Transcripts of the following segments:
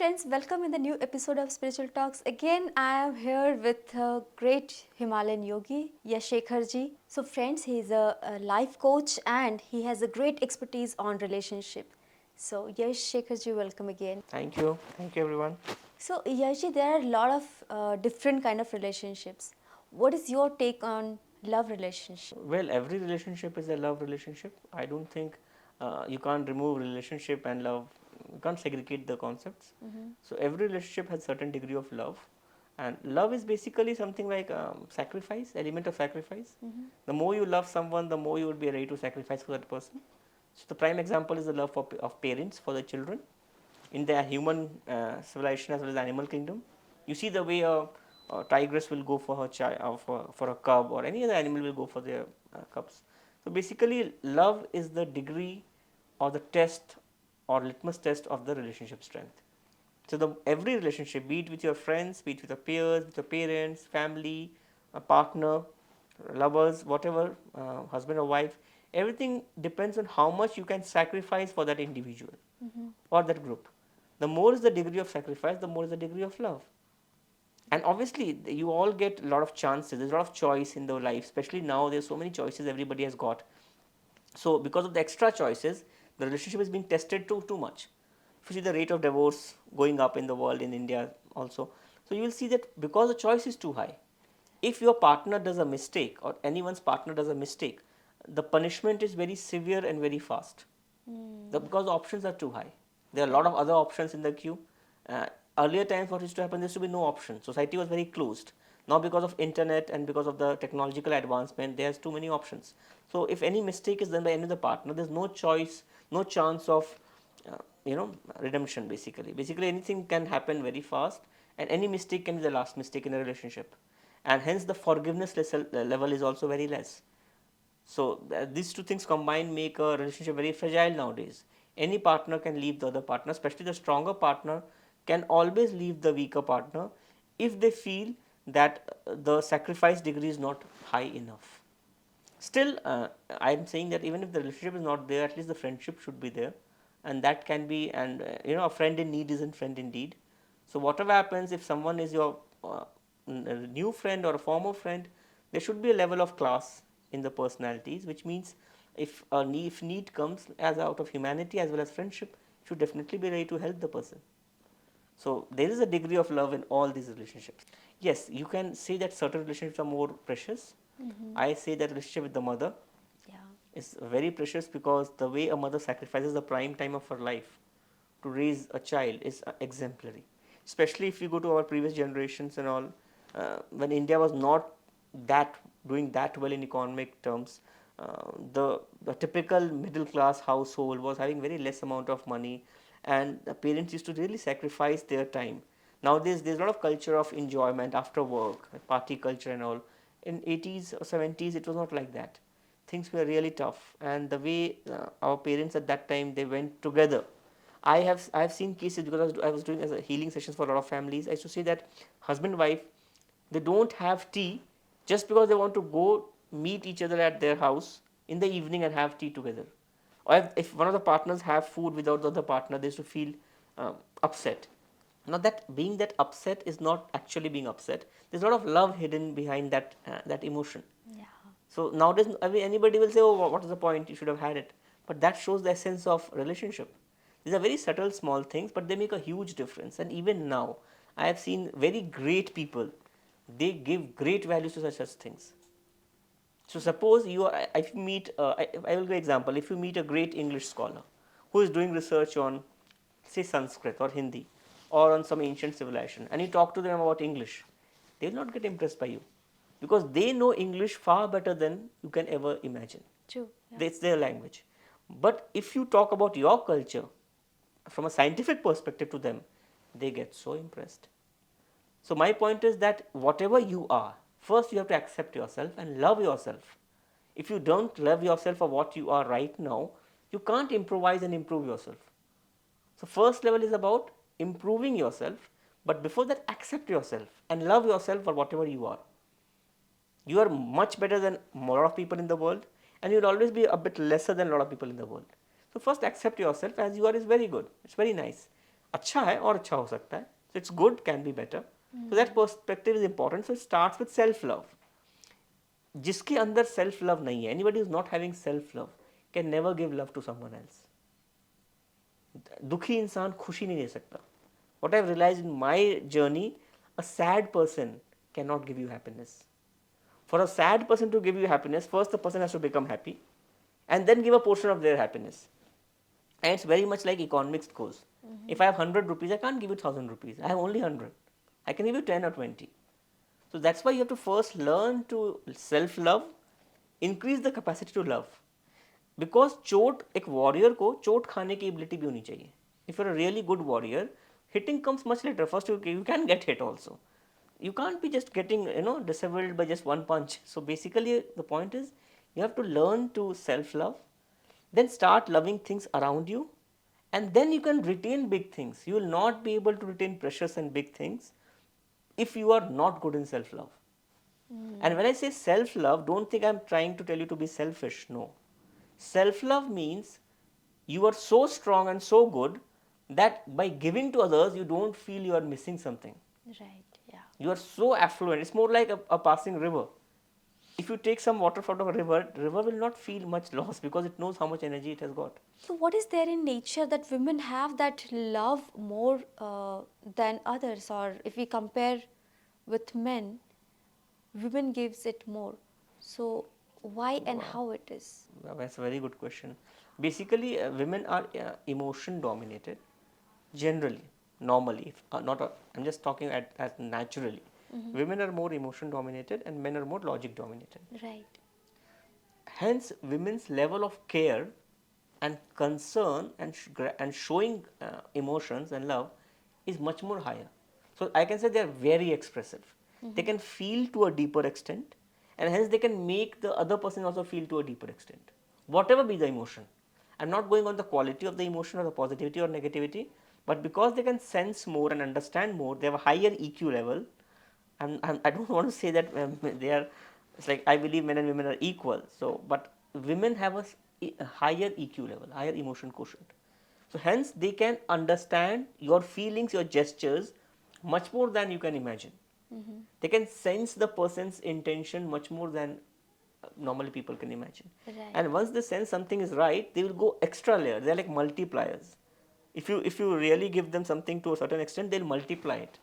friends, welcome in the new episode of Spiritual Talks. Again, I am here with a great Himalayan yogi, Shakahara ji. So friends, he is a life coach and he has a great expertise on relationship. So Shakahara ji, welcome again. Thank you. Thank you, everyone. So Yash ji, there are a lot of different kind of relationships. What is your take on love relationship? Well, every relationship is a love relationship. I don't think you can't remove relationship and love. You can't segregate the concepts. So every relationship has certain degree of love, and love is basically something like sacrifice, element of sacrifice. The more you love someone, the more you would be ready to sacrifice for that person. So the prime example is the love of parents for their children. In the human civilization as well as animal kingdom, you see the way a tigress will go for her child, for a cub, or any other animal will go for their cubs. So basically, love is the degree or the test or litmus test of the relationship strength. So every relationship, be it with your friends, be it with your peers, with your parents, family, a partner, lovers, whatever, husband or wife, everything depends on how much you can sacrifice for that individual or that group. The more is the degree of sacrifice, the more is the degree of love. And obviously, you all get a lot of chances. There's a lot of choice in the life, especially now. There's so many choices everybody has got. So because of the extra choices, the relationship is being tested too much. If you see the rate of divorce going up in the world, in India also, so you will see that because the choice is too high. If your partner does a mistake or anyone's partner does a mistake, the punishment is very severe and very fast. Because the options are too high. There are a lot of other options in the queue. Earlier times, what used to happen, there used to be no option. Society was very closed. Now, because of internet and because of the technological advancement, there's too many options. So, if any mistake is done by any of the partner, there's no choice, no chance of redemption. Basically, anything can happen very fast, and any mistake can be the last mistake in a relationship, and hence the forgiveness level is also very less. So these two things combined make a relationship very fragile nowadays. Any partner can leave the other partner, especially the stronger partner can always leave the weaker partner if they feel that the sacrifice degree is not high enough. Still, I am saying that even if the relationship is not there, at least the friendship should be there, and that can be, and a friend in need isn't friend indeed. So whatever happens, if someone is your new friend or a former friend, there should be a level of class in the personalities, which means if need comes, as out of humanity as well as friendship, should definitely be ready to help the person. So there is a degree of love in all these relationships. Yes, you can say that certain relationships are more precious. I say that relationship with the mother is very precious because the way a mother sacrifices the prime time of her life to raise a child is exemplary. Especially if you go to our previous generations and all, when India was not doing that well in economic terms, the typical middle class household was having very less amount of money, and the parents used to really sacrifice their time. Nowadays, there's a lot of culture of enjoyment after work, party culture and all. In 80s or 70s, it was not like that. Things were really tough, and the way our parents at that time, they went together. I have seen cases because I was doing as a healing sessions for a lot of families. I used to say that husband wife, they don't have tea just because they want to go meet each other at their house in the evening and have tea together. Or if one of the partners have food without the other partner, they used to feel upset. Now that being that upset is not actually being upset. There's a lot of love hidden behind that emotion. Yeah. So nowadays, anybody will say, "Oh, what is the point? You should have had it." But that shows the essence of relationship. These are very subtle, small things, but they make a huge difference. And even now, I have seen very great people. They give great values to such things. So suppose if you meet, I will give an example. If you meet a great English scholar who is doing research on, say, Sanskrit or Hindi, or on some ancient civilization, and you talk to them about English, they will not get impressed by you because they know English far better than you can ever imagine. True. It's their language. But if you talk about your culture from a scientific perspective to them, they get so impressed. So my point is that whatever you are, first you have to accept yourself and love yourself. If you don't love yourself for what you are right now, you can't improvise and improve yourself. So first level is about improving yourself, but before that accept yourself and love yourself for whatever you are. You are much better than a lot of people in the world, and you will always be a bit lesser than a lot of people in the world. So first accept yourself as you are is very good. It's very nice. अच्छा है और अच्छा हो सकता है. So it's good, can be better. So that perspective is important. So it starts with self love. जिसके अंदर self love नहीं है, anybody who is not having self love can never give love to someone else. दुखी इंसान खुशी नहीं दे सकता. What I've realized in my journey, a sad person cannot give you happiness. For a sad person to give you happiness, first the person has to become happy and then give a portion of their happiness. And it's very much like economics goes. If I have 100 rupees, I can't give you 1000 rupees. I have only 100. I can give you 10 or 20. So that's why you have to first learn to self love, increase the capacity to love. Because चोट एक warrior को चोट खाने की ability भी होनी चाहिए. If you're a really good warrior, hitting comes much later. First you can get hit also. You can't be just getting disabled by just one punch. So basically the point is you have to learn to self love, then start loving things around you, and then you can retain big things. You will not be able to retain precious and big things if you are not good in self love. And when I say self love, don't think I'm trying to tell you to be selfish. No. Self love means you are so strong and so good that by giving to others, you don't feel you are missing something. Right. Yeah. You are so affluent. It's more like a passing river. If you take some water out of a river, river will not feel much loss because it knows how much energy it has got. So, what is there in nature that women have that love more than others, or if we compare with men, women gives it more. So, why and how it is? That's a very good question. Basically, women are emotion dominated generally, normally. If, I'm just talking as naturally. Women are more emotion dominated and men are more logic dominated. Right. Hence, women's level of care and concern and showing emotions and love is much more higher. So I can say they are very expressive. They can feel to a deeper extent, and hence they can make the other person also feel to a deeper extent. Whatever be the emotion. I'm not going on the quality of the emotion or the positivity or negativity, but because they can sense more and understand more, they have a higher EQ level. I don't want to say that they are. It's like I believe men and women are equal. So, but women have a higher EQ level, higher emotion quotient. So, hence they can understand your feelings, your gestures much more than you can imagine. They can sense the person's intention much more than normally people can imagine. Right. And once they sense something is right, they will go extra layer. They are like multipliers. If you really give them something to a certain extent, they'll multiply it.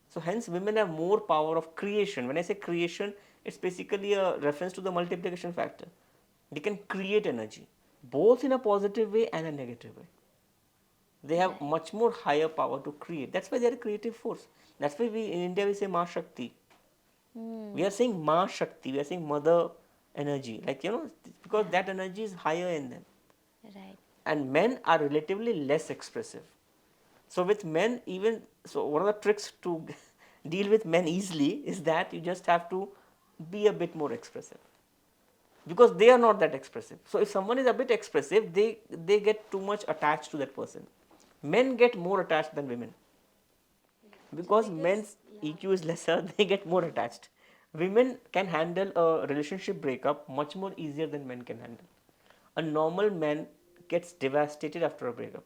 So hence women have more power of creation. When I say creation, it's basically a reference to the multiplication factor. They can create energy, both in a positive way and a negative way. They have much more higher power to create. That's why they are a creative force. That's why we in India we say Ma Shakti. We are saying Ma Shakti. We are saying mother energy. Like because that energy is higher in them. Right. And men are relatively less expressive. So with men, one of the tricks to deal with men easily is that you just have to be a bit more expressive, because they are not that expressive. So if someone is a bit expressive, they get too much attached to that person. Men get more attached than women, because men's EQ is lesser. They get more attached. Women can handle a relationship breakup much more easier than men can handle. A normal man gets devastated after a breakup.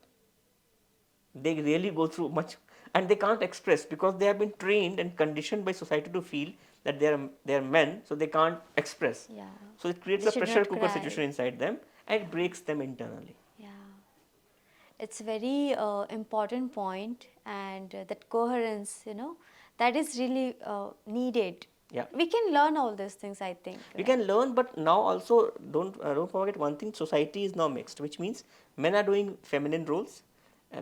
They really go through much, and they can't express because they have been trained and conditioned by society to feel that they are men, so they can't express. Yeah. So it creates They a should pressure not cooker cry. situation inside them, and it breaks them internally. Yeah. It's very important point, and that coherence, that is really needed. Yeah. We can learn all these things, I think. We can learn, but now also don't forget one thing: society is now mixed, which means men are doing feminine roles,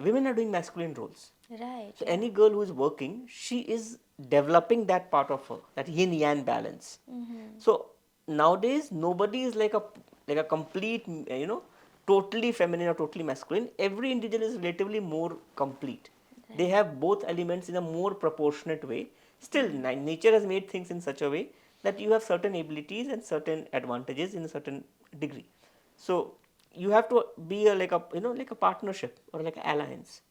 women are doing masculine roles. Right. So yeah. any girl who is working, she is developing that part of her, that yin yang balance. So nowadays nobody is like a complete totally feminine or totally masculine. Every individual is relatively more complete. They have both elements in a more proportionate way. Still, nature has made things in such a way that you have certain abilities and certain advantages in a certain degree. So you have to be like a partnership or like an alliance.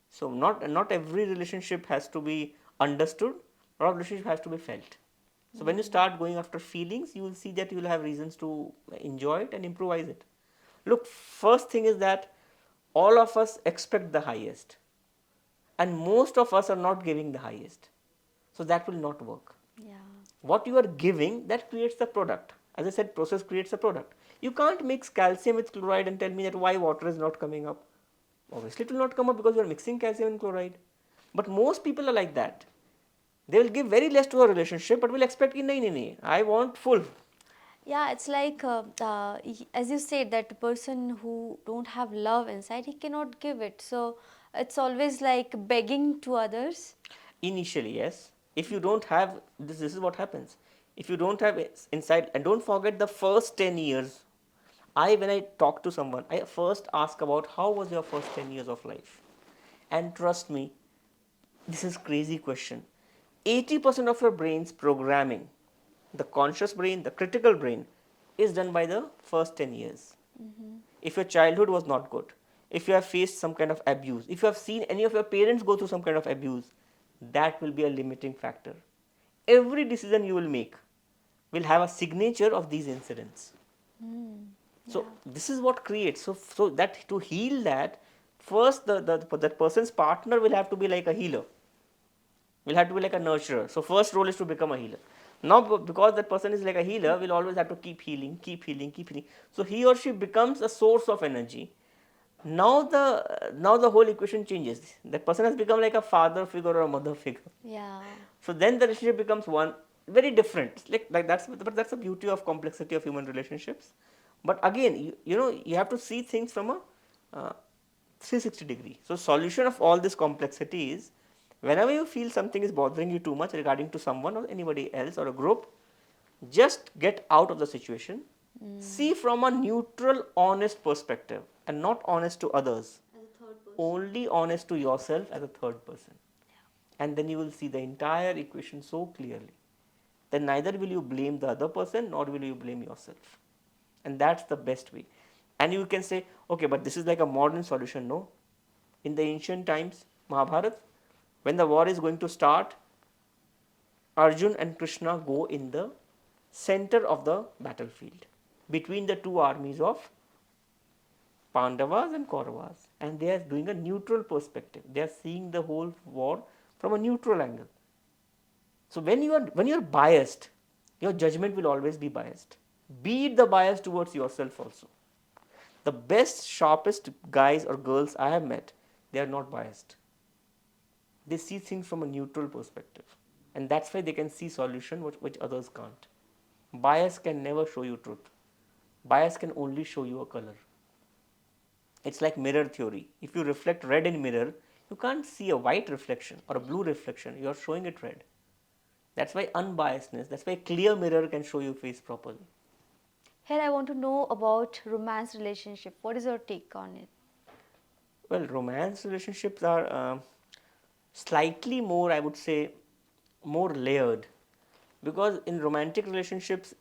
So not every relationship has to be understood, a lot of relationship has to be felt. So when you start going after feelings, you will see that you will have reasons to enjoy it and improvise it. Look, first thing is that all of us expect the highest. and most of us are not giving the highest. So that will not work. Yeah. What you are giving, that creates the product. As I said, process creates a product. You can't mix calcium with chloride and tell me that why water is not coming up. Obviously it will not come up because you are mixing calcium and chloride. But most people are like that. They will give very less to a relationship but will expect, nahi, I want full. Yeah, it's like as you said, that the person who don't have love inside, he cannot give it. So it's always like begging to others. Initially, yes. If you don't have, this is what happens. If you don't have inside, and don't forget the first 10 years, when I talk to someone, I first ask about how was your first 10 years of life. And trust me, this is crazy question. 80% of your brain's programming, the conscious brain, the critical brain, is done by the first 10 years. If your childhood was not good, if you have faced some kind of abuse, if you have seen any of your parents go through some kind of abuse, that will be a limiting factor. Every decision you will make will have a signature of these incidents. So this is what creates. So that to heal that, first that person's partner will have to be like a healer. Will have to be like a nurturer. So first role is to become a healer. Now because that person is like a healer, we'll always have to keep healing, keep healing, keep healing. So he or she becomes a source of energy. Now the whole equation changes. That person has become like a father figure or a mother figure. Yeah. So then the relationship becomes one very different. Like that's the beauty of complexity of human relationships. But again, you have to see things from a 360 degree. So solution of all this complexity is, whenever you feel something is bothering you too much regarding to someone or anybody else or a group, just get out of the situation. See from a neutral, honest perspective and not honest to others. As a third person. Only honest to yourself as a third person. And then you will see the entire equation so clearly. Then neither will you blame the other person nor will you blame yourself. And that's the best way. And you can say, okay, but this is like a modern solution. No. In the ancient times, Mahabharata, when the war is going to start, Arjun and Krishna go in the center of the battlefield between the two armies of Pandavas and Kauravas, and they are doing a neutral perspective. They are seeing the whole war from a neutral angle. So when you are biased, your judgment will always be biased. Be it the bias towards yourself also. The best, sharpest guys or girls I have met, they are not biased. They see things from a neutral perspective, and that's why they can see solution which others can't. Bias can never show you truth. Bias can only show you a color. It's like mirror theory. If you reflect red in mirror, you can't see a white reflection or a blue reflection. You are showing it red. That's why unbiasedness, that's why clear mirror can show your face properly. Here I want to know about romance relationship. What is your take on it? Well, romance relationships are slightly more, I would say, more layered, because in romantic relationships,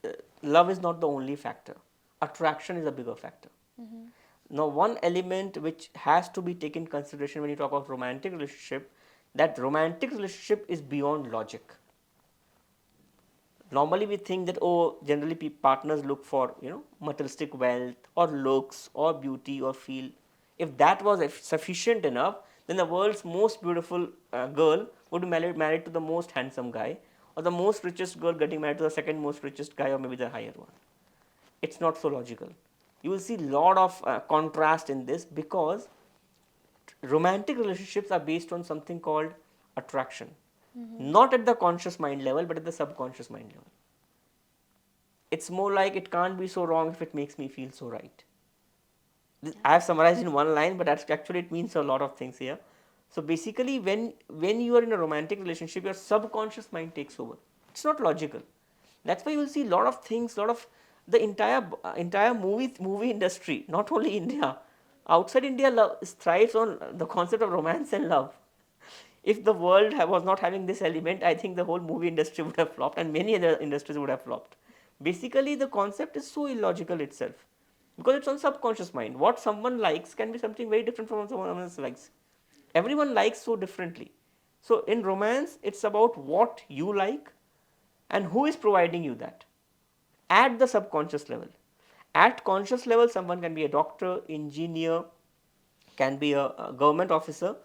love is not the only factor. Attraction is a bigger factor. Now, one element which has to be taken into consideration when you talk of romantic relationship, that romantic relationship is beyond logic. Normally we think that, generally partners look for materialistic wealth or looks or beauty or feel. If that was sufficient enough, then the world's most beautiful girl would be married to the most handsome guy, or the most richest girl getting married to the second most richest guy, or maybe the higher one. It's not so logical. You will see a lot of contrast in this, because romantic relationships are based on something called attraction. Not at the conscious mind level, but at the subconscious mind level. It's more like, it can't be so wrong if it makes me feel so right. I have summarized in one line, but actually it means a lot of things here. So basically, when you are in a romantic relationship, your subconscious mind takes over. It's not logical. That's why you will see a lot of things, lot of the entire movie industry, not only India, outside India, thrives on the concept of romance and love. If the world was not having this element, I think the whole movie industry would have flopped, and many other industries would have flopped. Basically, the concept is so illogical itself, because it's on subconscious mind. What someone likes can be something very different from what someone else likes. Everyone likes so differently. So in romance, it's about what you like and who is providing you that at the subconscious level. At conscious level, someone can be a doctor, engineer, can be a government officer,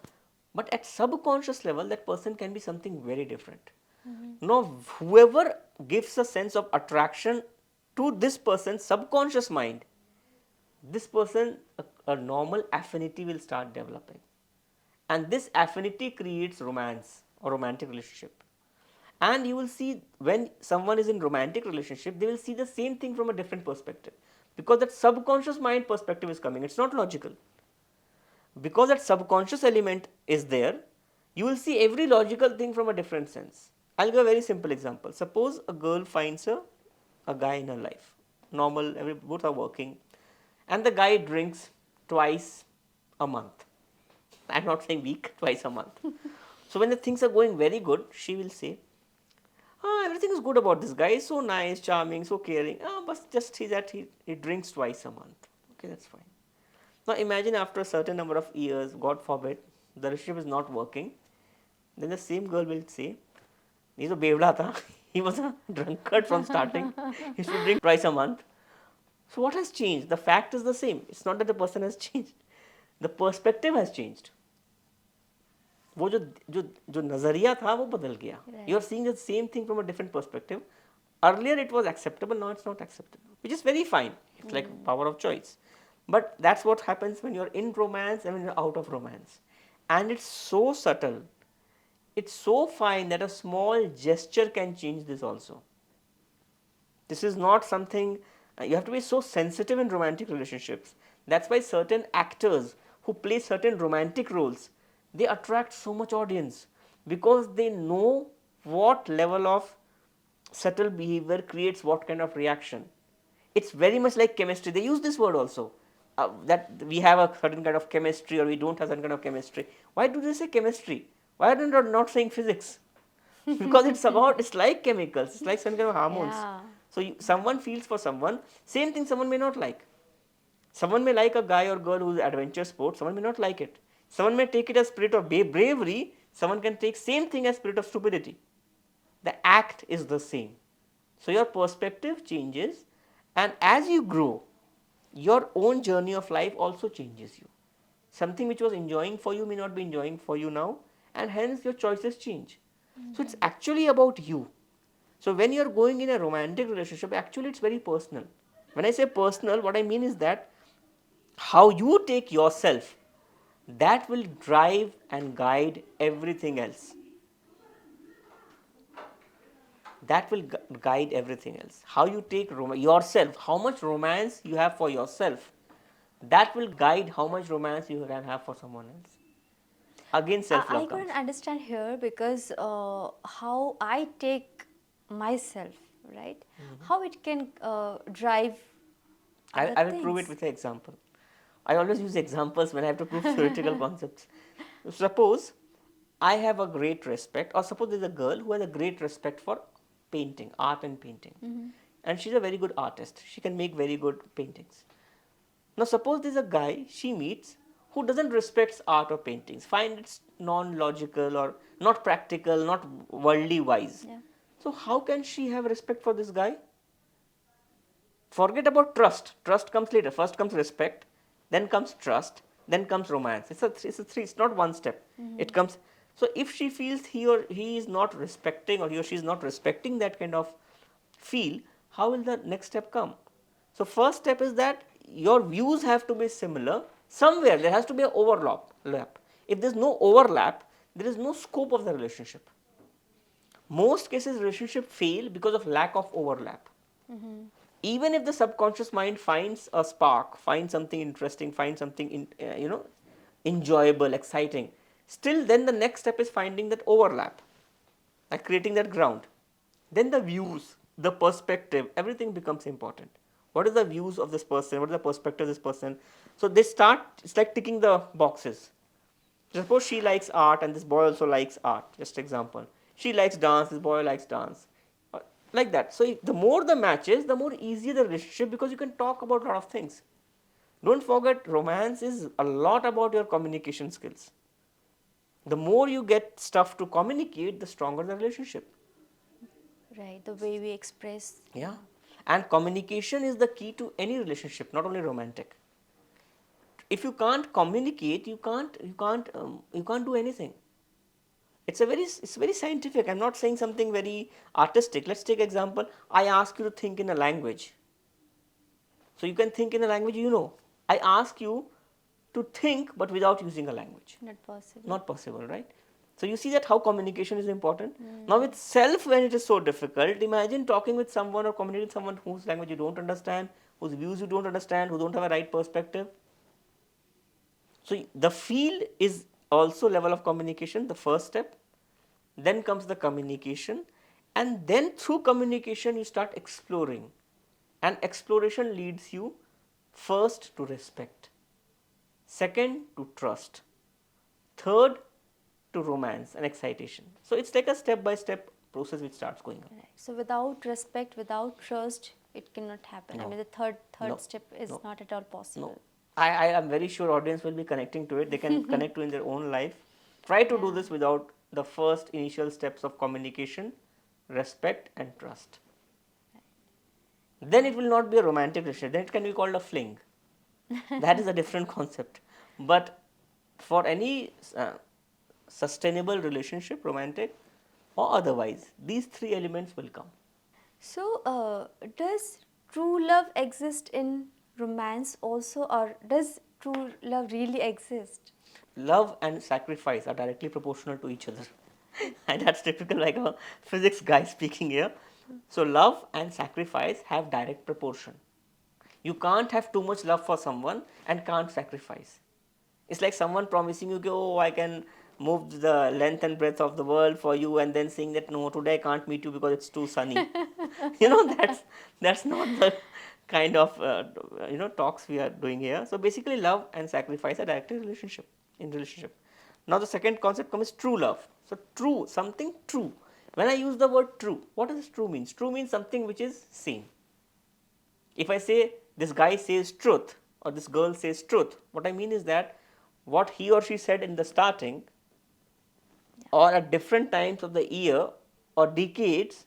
But at subconscious level, that person can be something very different. Now, whoever gives a sense of attraction to this person's subconscious mind, this person, a normal affinity will start developing. And this affinity creates romance or romantic relationship. And you will see when someone is in romantic relationship, they will see the same thing from a different perspective. Because that subconscious mind perspective is coming, it's not logical. Because that subconscious element is there, you will see every logical thing from a different sense. I'll give a very simple example. Suppose a girl finds a guy in her life, normal, both are working, and the guy drinks twice a month. I'm not saying week, twice a month. So when the things are going very good, she will say, everything is good about this guy, he's so nice, charming, so caring, but just see that he drinks twice a month. Okay, that's fine. Now imagine after a certain number of years, God forbid, the relationship is not working, then the same girl will say, he's a bevda tha, he was a drunkard from starting, he used to drink twice a month. So what has changed? The fact is the same. It's not that the person has changed. The perspective has changed. वो जो नजरिया था वो बदल गया. You are seeing the same thing from a different perspective. Earlier it was acceptable, now it's not acceptable, which is very fine. It's like power of choice. But that's what happens when you're in romance and when you're out of romance. And it's so subtle. It's so fine that a small gesture can change this also. This is not something, you have to be so sensitive in romantic relationships. That's why certain actors who play certain romantic roles, they attract so much audience because they know what level of subtle behavior creates what kind of reaction. It's very much like chemistry. They use this word also, that we have a certain kind of chemistry or we don't have certain kind of chemistry. Why do they say chemistry? Why are they not saying physics? Because it's like chemicals, it's like some kind of hormones. Yeah. So someone feels for someone, same thing someone may not like. Someone may like a guy or girl who is adventure sport, someone may not like it. Someone may take it as spirit of bravery, someone can take same thing as spirit of stupidity. The act is the same. So your perspective changes, and as you grow, your own journey of life also changes you. Something which was enjoying for you may not be enjoying for you now, and hence your choices change. So it's actually about you. So when you are going in a romantic relationship, actually it's very personal. When I say personal, what I mean is that how you take yourself, that will drive and guide everything else. That will guide everything else. How you take yourself, how much romance you have for yourself, that will guide how much romance you can have for someone else. Again, self-love I comes. couldn't understand here because how I take myself, right? How it can drive other I will prove it things. with an example. I always use examples when I have to prove theoretical concepts. Suppose I have a great respect, or suppose there's a girl who has a great respect for painting, art and painting. And she's a very good artist. She can make very good paintings. Now suppose there's a guy she meets who doesn't respect art or paintings, find it's non-logical or not practical, not worldly wise. Yeah. So how can she have respect for this guy? Forget about trust. Trust comes later. First comes respect, then comes trust, then comes romance. It's a three. It's not one step. It comes. So if she feels he or he is not respecting, or he or she is not respecting that kind of feel, how will the next step come? So first step is that your views have to be similar. Somewhere there has to be an overlap. If there is no overlap, there is no scope of the relationship. Most cases relationship fail because of lack of overlap. Even if the subconscious mind finds a spark, finds something interesting, finds something enjoyable, exciting, still then the next step is finding that overlap, like creating that ground. Then the views, the perspective, everything becomes important. What is the views of this person? What is the perspective of this person? So they start, it's like ticking the boxes. Suppose she likes art and this boy also likes art, just example. She likes dance, this boy likes dance. Like that. So the more the matches, the more easier the relationship, because you can talk about a lot of things. Don't forget, romance is a lot about your communication skills. The more you get stuff to communicate, the stronger the relationship. Right, the way we express. Yeah. And communication is the key to any relationship, not only romantic. if you can't communicate, you can't do anything. It's very scientific. I'm not saying something very artistic. Let's take example. I ask you to think in a language. So you can think in a language you know. I ask you to think but without using a language. Not possible. Not possible, right? So you see that how communication is important. Now with self, when it is so difficult, imagine talking with someone or communicating with someone whose language you don't understand, whose views you don't understand, who don't have a right perspective. So the field is also level of communication, the first step. Then comes the communication, and then through communication you start exploring. And exploration leads you first to respect, second to trust, third to romance and excitation. So it's like a step by step process which starts going on. Right. So without respect, without trust, it cannot happen. I No. mean, the third No. step is No. not at all possible. No. I am very sure audience will be connecting to it. They can connect to in their own life. Try to do Yeah. this without the first initial steps of communication, respect and trust. Then it will not be a romantic relationship. Then it can be called a fling. That is a different concept. But for any sustainable relationship, romantic or otherwise, these three elements will come. So, does true love exist in romance also, or does true love really exist? Love and sacrifice are directly proportional to each other. And that's typical like a physics guy speaking here. So love and sacrifice have direct proportion. You can't have too much love for someone and can't sacrifice. It's like someone promising you, oh, I can move the length and breadth of the world for you, and then saying that no, today I can't meet you because it's too sunny. That's not the kind of talks we are doing here. So basically, love and sacrifice are directly relationship. Now the second concept comes true love. So true, something true. When I use the word true, what does true mean? True means something which is same. If I say this guy says truth or this girl says truth, what I mean is that what he or she said in the starting or at different times of the year or decades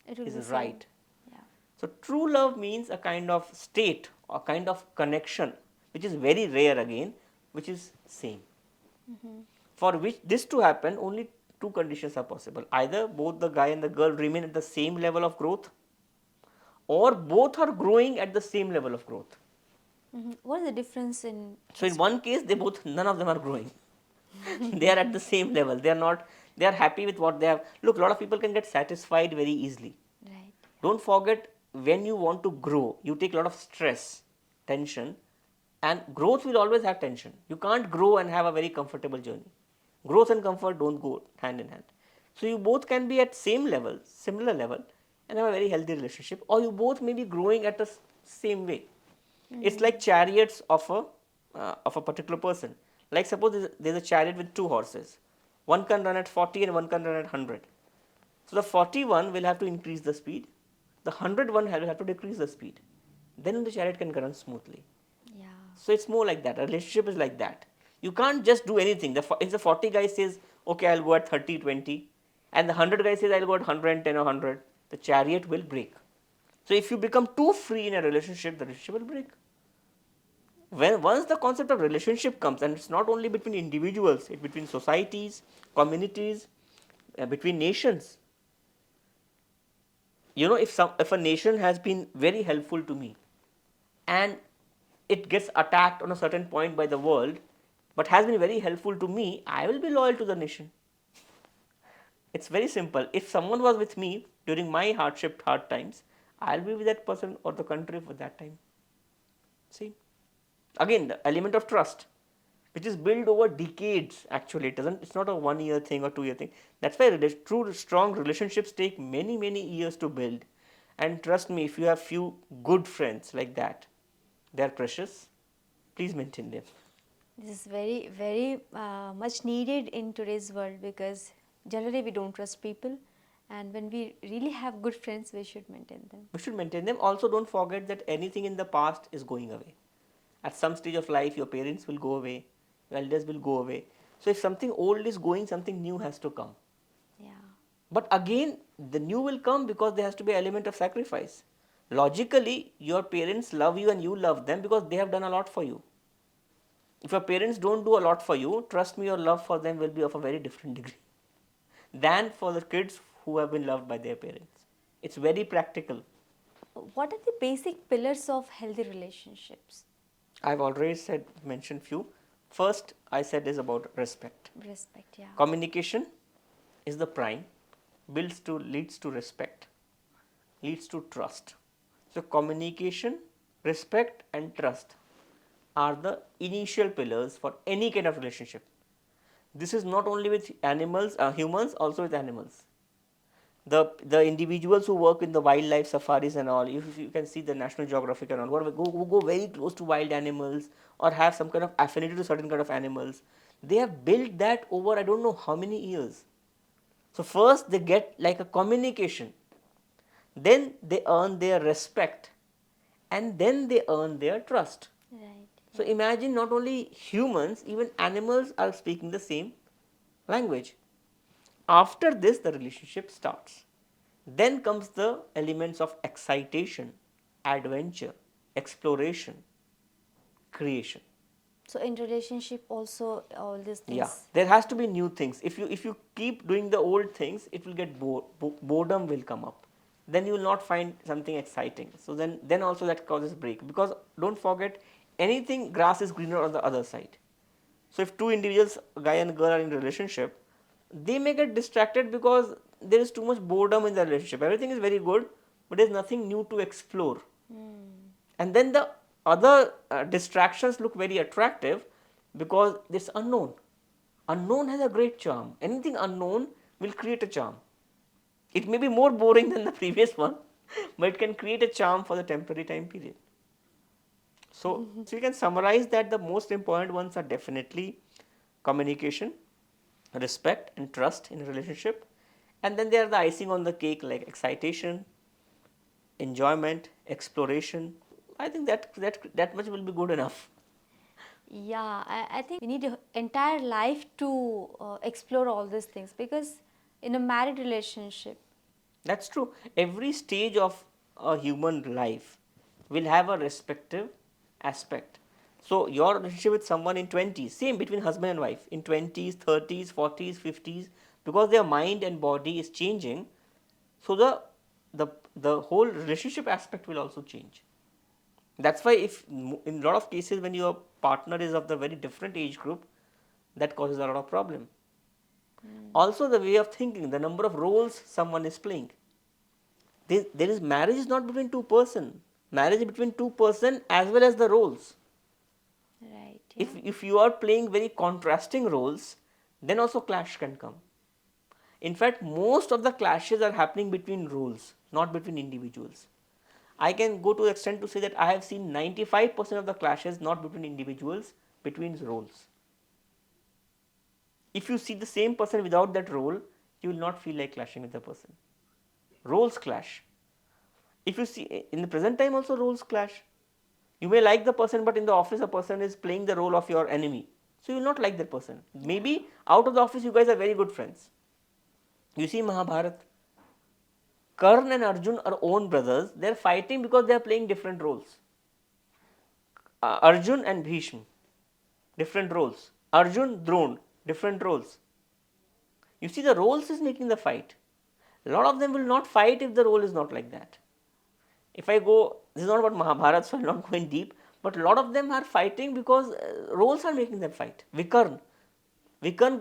It will be is same. right. Yeah. So true love means a kind of state or kind of connection which is very rare again, which is same. For which this to happen, only two conditions are possible. Either both the guy and the girl remain at the same level of growth, or both are growing at the same level of growth. What is the difference in? So in one case, none of them are growing. They are at the same level. They are happy with what they have. Look, a lot of people can get satisfied very easily. Right. Don't forget, when you want to grow, you take a lot of stress, tension, and growth will always have tension. You can't grow and have a very comfortable journey. Growth and comfort don't go hand in hand. So you both can be at same level, similar level, and have a very healthy relationship, or you both may be growing at the same way. It's like chariots of a particular person. Like suppose there's a chariot with two horses. One can run at 40 and one can run at 100. So the 41 will have to increase the speed. The 100 one will have to decrease the speed. Then the chariot can run smoothly. Yeah. So it's more like that. A relationship is like that. You can't just do anything. If the 40 guy says, okay, I'll go at 30, 20, and the 100 guy says, I'll go at 110 or 100, the chariot will break. So if you become too free in a relationship, the relationship will break. Once the concept of relationship comes, and it's not only between individuals, it's between societies, communities, between nations. If a nation has been very helpful to me, and it gets attacked on a certain point by the world, but has been very helpful to me, I will be loyal to the nation. It's very simple. If someone was with me during my hard times, I'll be with that person or the country for that time. See? Again, the element of trust, which is built over decades. Actually, it's not a 1 year thing or 2 year thing. That's why true strong relationships take many years to build. And trust me, if you have few good friends like that, they are precious. Please maintain them. This is very much needed in today's world, because generally we don't trust people, and when we really have good friends, we should maintain them. We should maintain them. Also, don't forget that anything in the past is going away. At some stage of life, your parents will go away, your elders will go away. So if something old is going, something new has to come. Yeah. But again, the new will come because there has to be an element of sacrifice. Logically, your parents love you and you love them because they have done a lot for you. If your parents don't do a lot for you, trust me, your love for them will be of a very different degree than for the kids who have been loved by their parents. It's very practical. What are the basic pillars of healthy relationships? I've already mentioned few. First, I said is about respect. Respect, yeah. Communication is the prime, leads to respect, leads to trust. So communication, respect and trust are the initial pillars for any kind of relationship. This is not only with animals, humans, also with animals. The individuals who work in the wildlife safaris and all, if you can see the National Geographic and all, who go very close to wild animals or have some kind of affinity to certain kind of animals, they have built that over I don't know how many years. So first they get like a communication, then they earn their respect, and then they earn their trust. Right. So imagine not only humans, even animals are speaking the same language. After this, the relationship starts. Then comes the elements of excitation, adventure, exploration, creation. So in relationship also all these things. Yeah, there has to be new things. If you keep doing the old things, it will get boredom will come up. Then you will not find something exciting. So then also that causes break, because don't forget, anything grass is greener on the other side. So if two individuals, guy and girl, are in a relationship, they may get distracted because there is too much boredom in the relationship. Everything is very good, but there is nothing new to explore. And then the other distractions look very attractive because it's unknown. Unknown has a great charm. Anything unknown will create a charm. It may be more boring than the previous one, but it can create a charm for the temporary time period. So you can summarize that the most important ones are definitely communication, respect and trust in a relationship, and then there are the icing on the cake like excitation, enjoyment, exploration. I think that much will be good enough. Yeah, I think we need an entire life to explore all these things, because in a married relationship. That's true. Every stage of a human life will have a respective aspect. So your relationship with someone in 20s, same between husband and wife, in 20s, 30s, 40s, 50s, because their mind and body is changing, so the whole relationship aspect will also change. That's why if in a lot of cases when your partner is of the very different age group, that causes a lot of problem. Also the way of thinking, the number of roles someone is playing. There is marriage is not between two person, marriage is between two person as well as the roles. Right. Yeah. If you are playing very contrasting roles, then also clash can come. In fact, most of the clashes are happening between roles, not between individuals. I can go to the extent to say that I have seen 95% of the clashes not between individuals, between roles. If you see the same person without that role, you will not feel like clashing with the person. Roles clash. If you see in the present time also roles clash. You may like the person, but in the office a person is playing the role of your enemy. So you will not like that person. Maybe out of the office you guys are very good friends. You see Mahabharata, Karna and Arjun are own brothers. They are fighting because they are playing different roles. Arjun and Bhishma, different roles. Arjun, Dron, different roles. You see the roles is making the fight. A lot of them will not fight if the role is not like that. If I go, this is not about Mahabharata, so I am not going deep, but a lot of them are fighting because roles are making them fight. Vikarn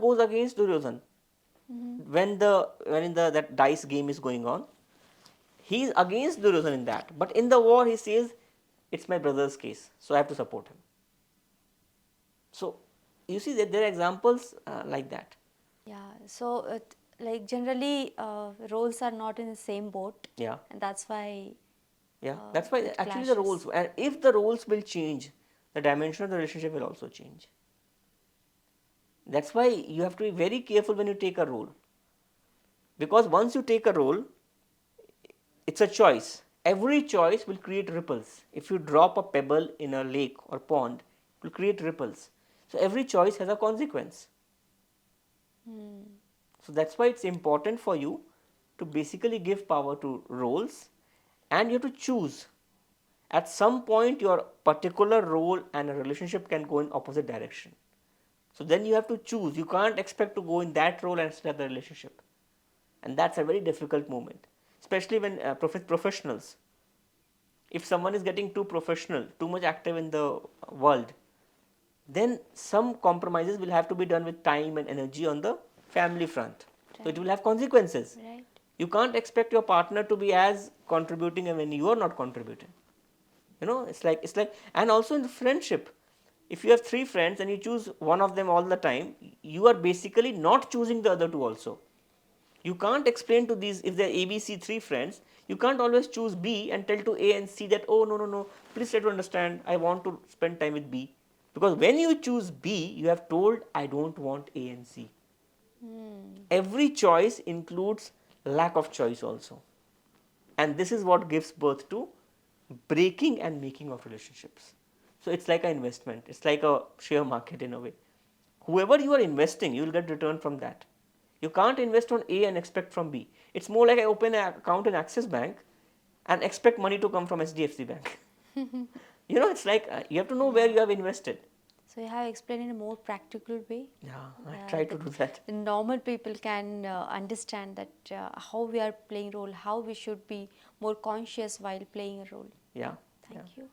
goes against Duryodhan. When that dice game is going on, he is against Duryodhan in that. But in the war, he says, it's my brother's case, so I have to support him. So you see that there are examples like that. Yeah. So like generally roles are not in the same boat. Yeah. And that's why. Yeah, that's why it actually the roles, clashes. and if the roles will change, the dimension of the relationship will also change. That's why you have to be very careful when you take a role. Because once you take a role, it's a choice. Every choice will create ripples. If you drop a pebble in a lake or pond, it will create ripples. So every choice has a consequence. So that's why it's important for you to basically give power to roles, and you have to choose. at some point your particular role and a relationship can go in opposite direction. So then you have to choose. You can't expect to go in that role and still have the relationship. And that's a very difficult moment, especially when professionals. If someone is getting too professional, too much active in the world, then some compromises will have to be done with time and energy on the family front. So it will have consequences. Right. You can't expect your partner to be as contributing when you are not contributing. It's like, and also in the friendship, if you have 3 friends and you choose one of them all the time, you are basically not choosing the other 2 also. You can't explain to these, if there are ABC 3 friends, you can't always choose B and tell to A and C that, oh no, please try to understand, I want to spend time with B. Because when you choose B, you have told, I don't want A and C. Every choice includes lack of choice also. And this is what gives birth to breaking and making of relationships. So it's like an investment, it's like a share market in a way. Whoever you are investing, you will get return from that. You can't invest on A and expect from B. It's more like I open an account in Axis Bank and expect money to come from HDFC Bank. It's like you have to know where you have invested. So you have explained in a more practical way. Yeah, I try to do that. The normal people can understand that how we are playing role, how we should be more conscious while playing a role. Yeah. Thank you.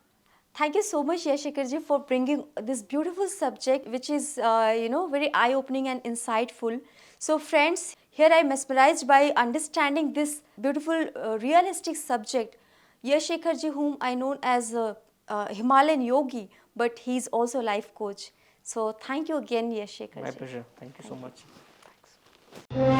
Thank you so much, Yashikharji, for bringing this beautiful subject, which is, very eye-opening and insightful. So, friends, here I am mesmerized by understanding this beautiful, realistic subject. Yashikharji, whom I know as a Himalayan yogi, but he's also a life coach. So, thank you again, Yashikharji. My pleasure. Thank you so much. Thanks.